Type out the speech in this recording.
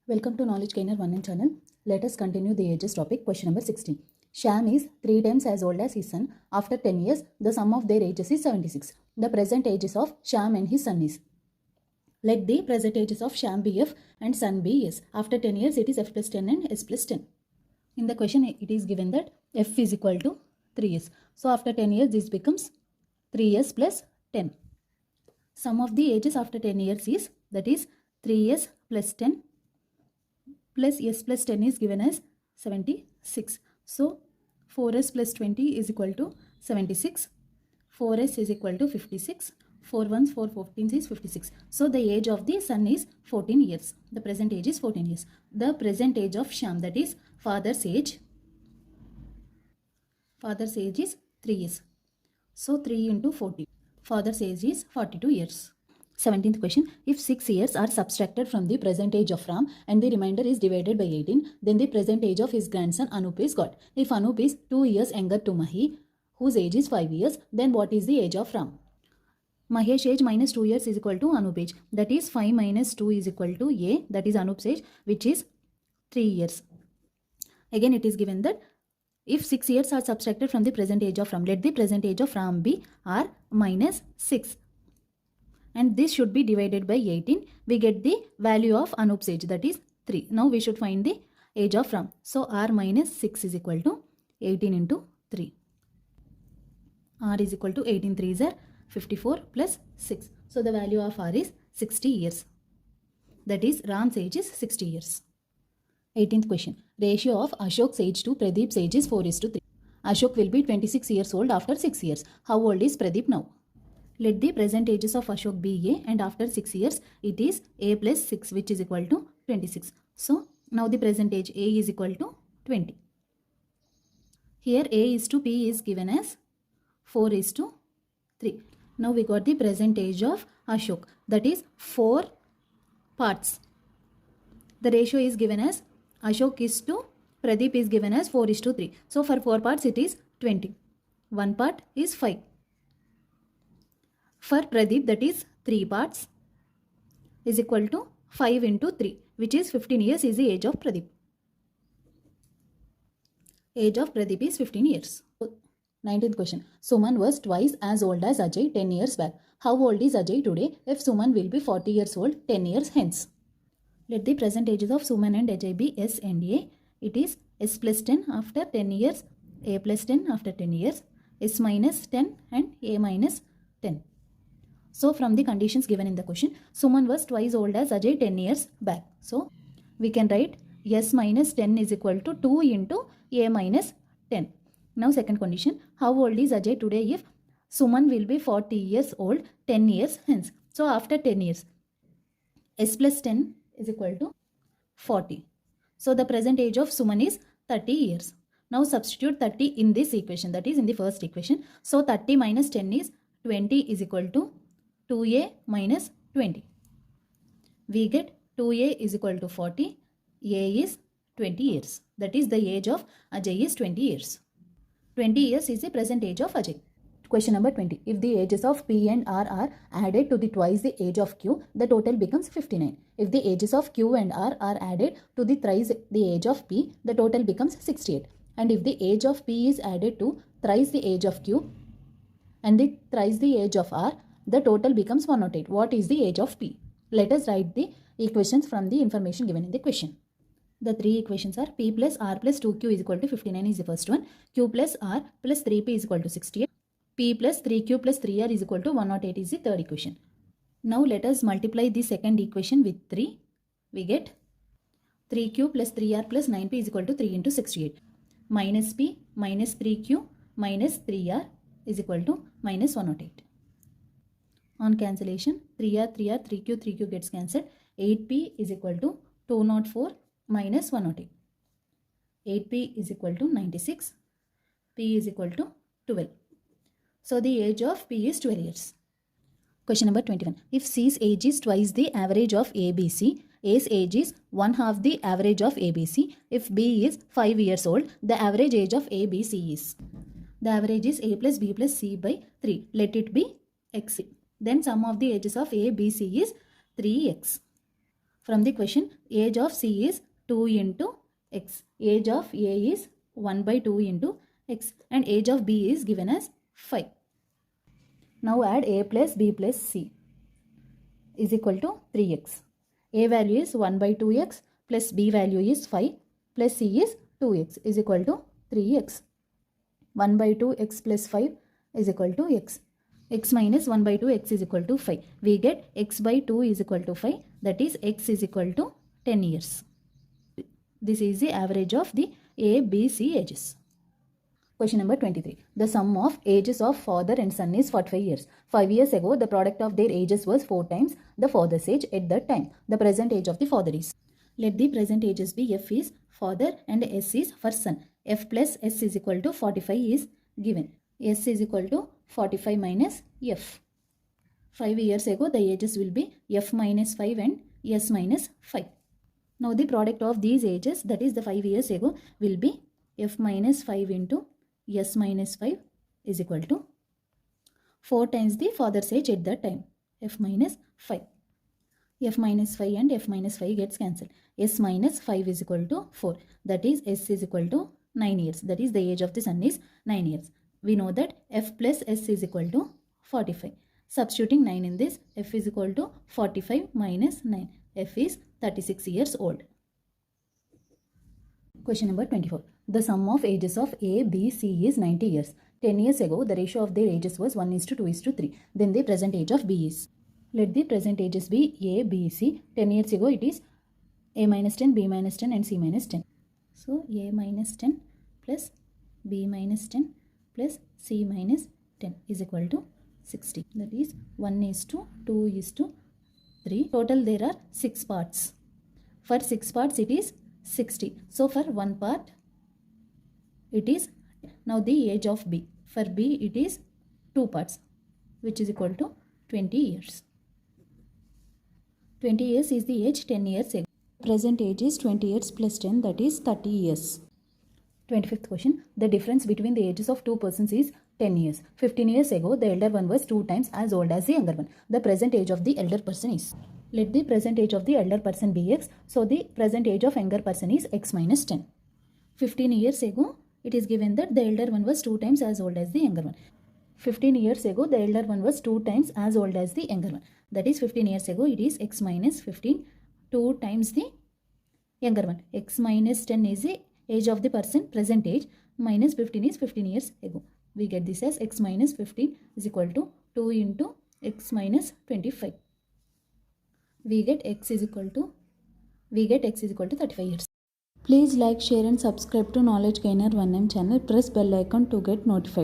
Welcome to Knowledge Gainer 1 channel. Let us continue the ages topic. Question number 16. Sham is 3 times as old as his son. After 10 years, the sum of their ages is 76. The present ages of Sham and his son is. Let the present ages of Sham be F and son be S. After 10 years, it is F plus 10 and S plus 10. In the question, it is given that F is equal to 3S. So after 10 years, this becomes 3S plus 10. Sum of the ages after 10 years is, that is 3S plus 10 plus S plus 10 is given as 76. So 4S plus 20 is equal to 76. 4S is equal to 56. 4 ones, 4 14s is 56. So the age of the son is 14 years. The present age is 14 years. The present age of Sham, that is father's age is 3 years. So 3 into 40. Father's age is 42 years. 17th question. If 6 years are subtracted from the present age of Ram and the remainder is divided by 18, then the present age of his grandson Anup is got. If Anup is 2 years younger to Mahi, whose age is 5 years, then what is the age of Ram? Mahesh age minus 2 years is equal to Anup age. That is 5 minus 2 is equal to A, that is Anup's age, which is 3 years. Again, it is given that if 6 years are subtracted from the present age of Ram, let the present age of Ram be R minus 6. And this should be divided by 18. We get the value of Anup's age, that is 3. Now we should find the age of Ram. So R minus 6 is equal to 18 into 3. R is equal to 18 3s are 54 plus 6. So the value of R is 60 years. That is Ram's age is 60 years. 18th question. Ratio of Ashok's age to Pradeep's age is 4:3. Ashok will be 26 years old after 6 years. How old is Pradeep now? Let the present ages of Ashok be A, and after 6 years it is A plus 6, which is equal to 26. So now the present age A is equal to 20. Here A is to P is given as 4:3. Now we got the present age of Ashok, that is 4 parts. The ratio is given as Ashok is to Pradeep is given as 4:3. So for 4 parts it is 20. 1 part is 5. For Pradeep, that is 3 parts is equal to 5 into 3, which is 15 years is the age of Pradeep. Age of Pradeep is 15 years. 19th question. Suman was twice as old as Ajay 10 years back. How old is Ajay today if Suman will be 40 years old 10 years hence? Let the present ages of Suman and Ajay be S and A. It is S plus 10 after 10 years, A plus 10 after 10 years, S minus 10 and A minus 10. So from the conditions given in the question, Suman was twice old as Ajay 10 years back. So we can write S minus 10 is equal to 2 into A minus 10. Now second condition, how old is Ajay today if Suman will be 40 years old 10 years hence? So after 10 years, S plus 10 is equal to 40. So the present age of Suman is 30 years. Now substitute 30 in this equation, that is in the first equation. So 30 minus 10 is 20 is equal to 2A minus 20. We get 2A is equal to 40. A is 20 years. That is the age of Ajay is 20 years. 20 years is the present age of Ajay. Question number 20. If the ages of P and R are added to the twice the age of Q, the total becomes 59. If the ages of Q and R are added to the thrice the age of P, the total becomes 68. And if the age of P is added to thrice the age of Q and the thrice the age of R, the total becomes 108. What is the age of P? Let us write the equations from the information given in the question. The three equations are P plus R plus 2Q is equal to 59 is the first one. Q plus R plus 3P is equal to 68. P plus 3Q plus 3R is equal to 108 is the third equation. Now let us multiply the second equation with 3. We get 3Q plus 3R plus 9P is equal to 3 into 68. Minus P minus 3Q minus 3R is equal to minus 108. On cancellation, 3R, 3R, 3Q, 3Q gets cancelled. 8P is equal to 204 minus 108. 8P is equal to 96. P is equal to 12. So the age of P is 12 years. Question number 21. If C's age is twice the average of ABC, A's age is 1/2 the average of ABC. If B is 5 years old, the average age of ABC is. The average is A plus B plus C by 3. Let it be X. Then sum of the ages of A, B, C is 3x. From the question, age of C is 2 into x. Age of A is 1 by 2 into x. And age of B is given as 5. Now add A plus B plus C is equal to 3x. A value is 1 by 2x plus B value is 5 plus C is 2x is equal to 3x. 1 by 2x plus 5 is equal to x. X minus 1 by 2 x is equal to 5. We get x by 2 is equal to 5. That is x is equal to 10 years. This is the average of the A, B, C ages. Question number 23. The sum of ages of father and son is 45 years. 5 years ago, the product of their ages was 4 times the father's age at that time. The present age of the father is. Let the present ages be F is father and S is for son. F plus S is equal to 45 is given. S is equal to 45 minus F. 5 years ago, the ages will be F minus 5 and S minus 5. Now, the product of these ages, that is the 5 years ago, will be F minus 5 into S minus 5 is equal to 4 times the father's age at that time. F minus 5. F minus 5 and F minus 5 gets cancelled. S minus 5 is equal to 4. That is S is equal to 9 years. That is the age of the son is 9 years. We know that F plus S is equal to 45. Substituting 9 in this, F is equal to 45 minus 9. F is 36 years old. Question number 24. The sum of ages of A, B, C is 90 years. 10 years ago, the ratio of their ages was 1:2:3. Then the present age of B is. Let the present ages be A, B, C. 10 years ago, it is A minus 10, B minus 10 and C minus 10. So, A minus 10 plus B minus 10 plus C minus 10 is equal to 60. That is 1:2:3. Total there are 6 parts. For 6 parts it is 60. So for 1 part it is now the age of B. For B it is 2 parts which is equal to 20 years. 20 years is the age 10 years ago. Present age is 20 years plus 10, that is 30 years. 25th question. The difference between the ages of two persons is 10 years. 15 years ago, the elder one was 2 times as old as the younger one. The present age of the elder person is. Let the present age of the elder person be x. So, the present age of younger person is x minus 10. 15 years ago, it is given that the elder one was 2 times as old as the younger one. 15 years ago, the elder one was 2 times as old as the younger one. That is 15 years ago, it is x minus 15, 2 times the younger one. X minus 10 is the age of the person, present age, minus 15 is 15 years ago. We get this as x minus 15 is equal to 2 into x minus 25. We get x is equal to 35 years. Please like, share and subscribe to Knowledge Gainer 1M channel. Press bell icon to get notified.